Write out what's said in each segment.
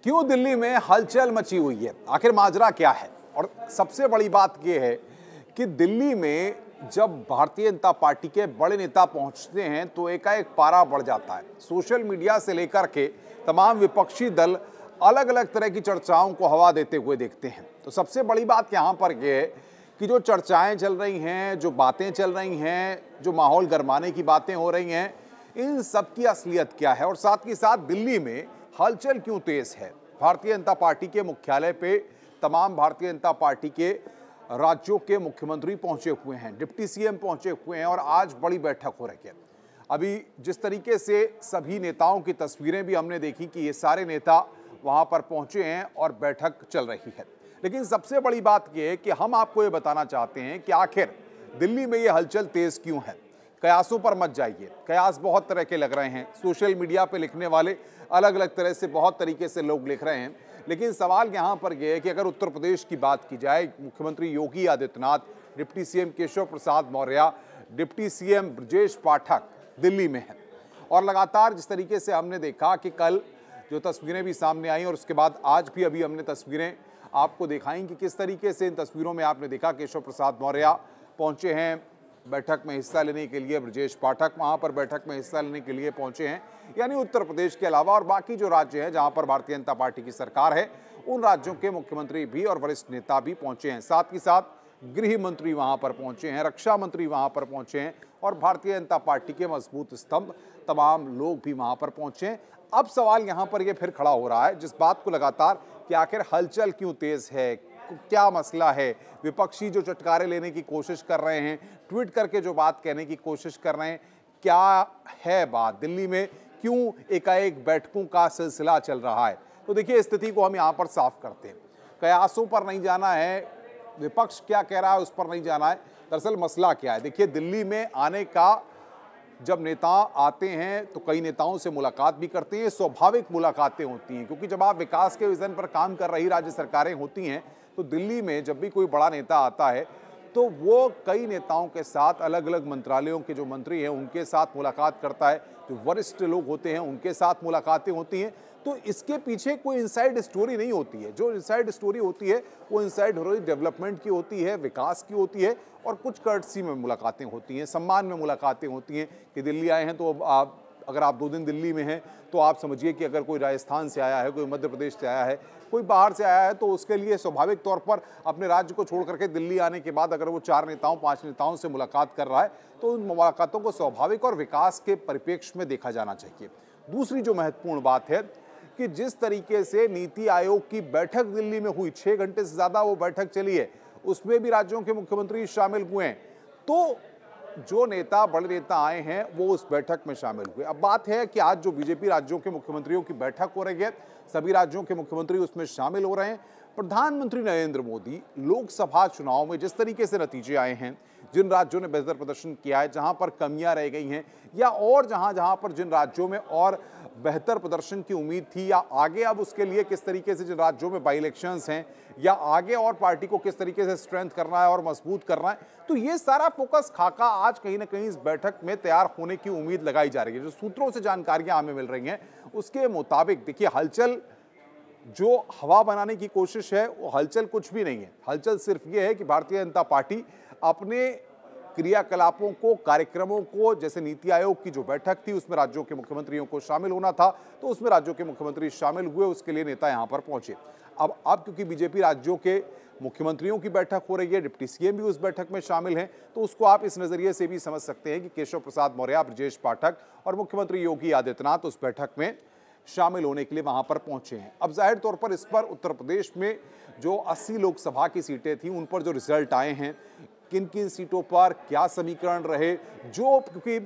क्यों दिल्ली में हलचल मची हुई है, आखिर माजरा क्या है। और सबसे बड़ी बात यह है कि दिल्ली में जब भारतीय जनता पार्टी के बड़े नेता पहुंचते हैं तो एकाएक पारा बढ़ जाता है। सोशल मीडिया से लेकर के तमाम विपक्षी दल अलग अलग तरह की चर्चाओं को हवा देते हुए देखते हैं। तो सबसे बड़ी बात यहाँ पर यह है कि जो चर्चाएं चल रही हैं, जो बातें चल रही हैं, जो माहौल गरमाने की बातें हो रही हैं, इन सब की असलियत क्या है और साथ ही साथ दिल्ली में हलचल क्यों तेज है। भारतीय जनता पार्टी के मुख्यालय पे तमाम भारतीय जनता पार्टी के राज्यों के मुख्यमंत्री पहुंचे हुए हैं, डिप्टी सीएम पहुंचे हुए हैं और आज बड़ी बैठक हो रही है। अभी जिस तरीके से सभी नेताओं की तस्वीरें भी हमने देखी कि ये सारे नेता वहां पर पहुंचे हैं और बैठक चल रही है। लेकिन सबसे बड़ी बात यह है कि हम आपको ये बताना चाहते हैं कि आखिर दिल्ली में ये हलचल तेज क्यों है। कयासों पर मत जाइए, कयास बहुत तरह के लग रहे हैं, सोशल मीडिया पे लिखने वाले अलग अलग तरह से बहुत तरीके से लोग लिख रहे हैं। लेकिन सवाल यहाँ पर यह है कि अगर उत्तर प्रदेश की बात की जाए, मुख्यमंत्री Yogi Adityanath, deputy CM Keshav Prasad Maurya, deputy CM Brajesh Pathak Delhi में हैं और लगातार जिस तरीके से हमने देखा कि कल जो तस्वीरें भी सामने आई और उसके बाद आज भी अभी हमने तस्वीरें आपको दिखाई कि किस तरीके से इन तस्वीरों में आपने देखा केशव प्रसाद मौर्य पहुंचे हैं बैठक में हिस्सा लेने के लिए, ब्रजेश पाठक वहां पर बैठक में हिस्सा लेने के लिए पहुंचे हैं। यानी उत्तर प्रदेश के अलावा और बाकी जो राज्य हैं जहां पर भारतीय जनता पार्टी की सरकार है, उन राज्यों के मुख्यमंत्री भी और वरिष्ठ नेता भी पहुंचे हैं। साथ ही साथ गृह मंत्री वहां पर पहुंचे हैं, रक्षा मंत्री वहां पर पहुंचे हैं और भारतीय जनता पार्टी के मजबूत स्तंभ तमाम लोग भी वहां पर पहुंचे हैं। अब सवाल यहाँ पर यह फिर खड़ा हो रहा है, जिस बात को लगातार कि आखिर हलचल क्यों तेज है, क्या मसला है। विपक्षी जो चटकारे लेने की कोशिश कर रहे हैं, ट्वीट करके जो बात कहने की कोशिश कर रहे हैं, क्या है बात, दिल्ली में क्यों एकाएक बैठकों का सिलसिला चल रहा है। तो देखिए, स्थिति को हम यहाँ पर साफ करते हैं। कयासों पर नहीं जाना है, विपक्ष क्या कह रहा है उस पर नहीं जाना है, दरअसल मसला क्या है। देखिए, दिल्ली में आने का जब नेता आते हैं तो कई नेताओं से मुलाकात भी करते हैं, स्वाभाविक मुलाकातें होती हैं, क्योंकि जब आप विकास के विजन पर काम कर रही राज्य सरकारें होती हैं तो दिल्ली में जब भी कोई बड़ा नेता आता है तो वो कई नेताओं के साथ, अलग अलग मंत्रालयों के जो मंत्री हैं उनके साथ मुलाकात करता है, जो वरिष्ठ लोग होते हैं उनके साथ मुलाकातें होती हैं। तो इसके पीछे कोई इनसाइड स्टोरी नहीं होती है। जो इनसाइड स्टोरी होती है वो इनसाइड डेवलपमेंट की होती है, विकास की होती है और कुछ कर्टसी में मुलाकातें होती हैं, सम्मान में मुलाकातें होती हैं कि दिल्ली आए हैं तो अगर आप 2 दिन दिल्ली में हैं तो आप समझिए कि अगर कोई राजस्थान से आया है, कोई मध्य प्रदेश से आया है, कोई बाहर से आया है तो उसके लिए स्वाभाविक तौर पर अपने राज्य को छोड़ करके दिल्ली आने के बाद अगर वो 4 नेताओं 5 नेताओं से मुलाकात कर रहा है तो उन मुलाकातों को स्वाभाविक और विकास के परिप्रेक्ष्य में देखा जाना चाहिए। दूसरी जो महत्वपूर्ण बात है कि जिस तरीके से नीति आयोग की बैठक दिल्ली में हुई, 6 घंटे से ज़्यादा वो बैठक चली है, उसमें भी राज्यों के मुख्यमंत्री शामिल हुए हैं। तो जो नेता, बड़े नेता आए हैं वो उस बैठक में शामिल हुए। अब बात है कि आज जो बीजेपी राज्यों के मुख्यमंत्रियों की बैठक हो रही है, सभी राज्यों के मुख्यमंत्री उसमें शामिल हो रहे हैं। प्रधानमंत्री नरेंद्र मोदी लोकसभा चुनाव में जिस तरीके से नतीजे आए हैं, जिन राज्यों ने बेहतर प्रदर्शन किया है, जहां पर कमियां रह गई हैं या और जहां पर जिन राज्यों में और बेहतर प्रदर्शन की उम्मीद थी या आगे अब उसके लिए किस तरीके से जिन राज्यों में बाई इलेक्शंस हैं या आगे और पार्टी को किस तरीके से स्ट्रेंथ करना है और मजबूत करना है, तो ये सारा फोकस खाका आज कहीं ना कहीं इस बैठक में तैयार होने की उम्मीद लगाई जा रही है। जो सूत्रों से जानकारियां हमें मिल रही हैं उसके मुताबिक देखिए, हलचल जो हवा बनाने की कोशिश है वो हलचल कुछ भी नहीं है। हलचल सिर्फ ये है कि भारतीय जनता पार्टी अपने क्रियाकलापों को, कार्यक्रमों को, जैसे नीति आयोग की जो बैठक थी उसमें राज्यों के मुख्यमंत्रियों को शामिल होना था तो उसमें राज्यों के मुख्यमंत्री शामिल हुए, उसके लिए नेता यहां पर पहुंचे। अब क्योंकि बीजेपी राज्यों के मुख्यमंत्रियों की बैठक हो रही है, डिप्टी सीएम भी उस बैठक में शामिल हैं, तो उसको आप इस नजरिए से भी समझ सकते हैं कि केशव प्रसाद मौर्य, ब्रजेश पाठक और मुख्यमंत्री योगी आदित्यनाथ उस बैठक में शामिल होने के लिए वहां पर पहुंचे हैं। अब जाहिर तौर पर इस पर उत्तर प्रदेश में जो 80 लोकसभा की सीटें थी उन पर जो रिजल्ट आए हैं, किन किन सीटों पर क्या समीकरण रहे, जो क्योंकि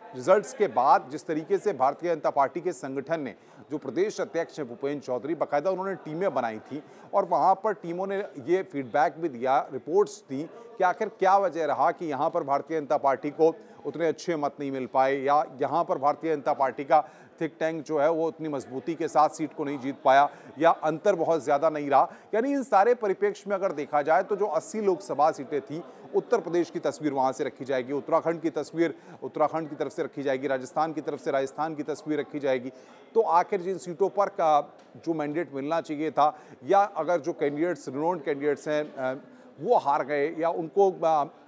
रिजल्ट्स के बाद जिस तरीके से भारतीय जनता पार्टी के संगठन ने, जो प्रदेश अध्यक्ष हैं भूपेंद्र चौधरी, बाकायदा उन्होंने टीमें बनाई थी और वहां पर टीमों ने ये फीडबैक भी दिया, रिपोर्ट्स दी कि आखिर क्या वजह रहा कि यहाँ पर भारतीय जनता पार्टी को उतने अच्छे मत नहीं मिल पाए या यहाँ पर भारतीय जनता पार्टी का थिंक टैंक जो है वो उतनी मजबूती के साथ सीट को नहीं जीत पाया या अंतर बहुत ज़्यादा नहीं रहा। यानी इन सारे परिप्रेक्ष्य में अगर देखा जाए तो जो 80 लोकसभा सीटें थी उत्तर प्रदेश की तस्वीर वहाँ से रखी जाएगी, उत्तराखंड की तस्वीर उत्तराखंड की तरफ से रखी जाएगी, राजस्थान की तरफ से राजस्थान की तस्वीर रखी जाएगी। तो आखिर जिन सीटों पर का जो मैंडेट मिलना चाहिए था, या अगर जो कैंडिडेट्स रिनोन्ड कैंडिडेट्स हैं वो हार गए या उनको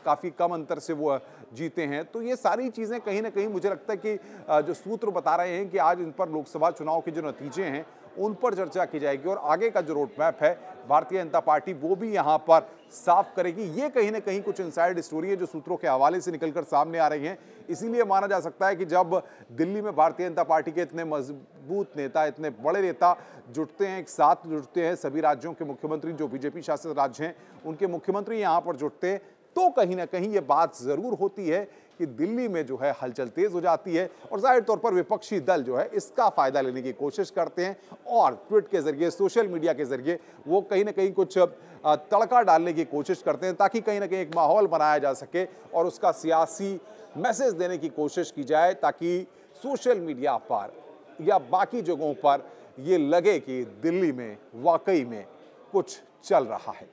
काफ़ी कम अंतर से वो जीते हैं, तो ये सारी चीज़ें कहीं ना कहीं मुझे लगता है कि जो सूत्र बता रहे हैं कि आज इन पर लोकसभा चुनाव के जो नतीजे हैं उन पर चर्चा की जाएगी और आगे का जो रोड मैप है भारतीय जनता पार्टी वो भी यहाँ पर साफ करेगी। ये कहीं ना कहीं कुछ इनसाइड स्टोरी है जो सूत्रों के हवाले से निकलकर सामने आ रही हैं। इसीलिए माना जा सकता है कि जब दिल्ली में भारतीय जनता पार्टी के इतने मजबूत नेता, इतने बड़े नेता जुटते हैं, एक साथ जुटते हैं, सभी राज्यों के मुख्यमंत्री जो बीजेपी शासित राज्य हैं उनके मुख्यमंत्री यहाँ पर जुटते हैं, तो कहीं ना कहीं ये बात जरूर होती है कि दिल्ली में जो है हलचल तेज हो जाती है और जाहिर तौर पर विपक्षी दल जो है इसका फायदा लेने की कोशिश करते हैं और ट्वीट के जरिए, सोशल मीडिया के जरिए वो कहीं ना कहीं कुछ तड़का डालने की कोशिश करते हैं ताकि कहीं ना कहीं एक माहौल बनाया जा सके और उसका सियासी मैसेज देने की कोशिश की जाए ताकि सोशल मीडिया पर या बाकी जगहों पर ये लगे कि दिल्ली में वाकई में कुछ चल रहा है।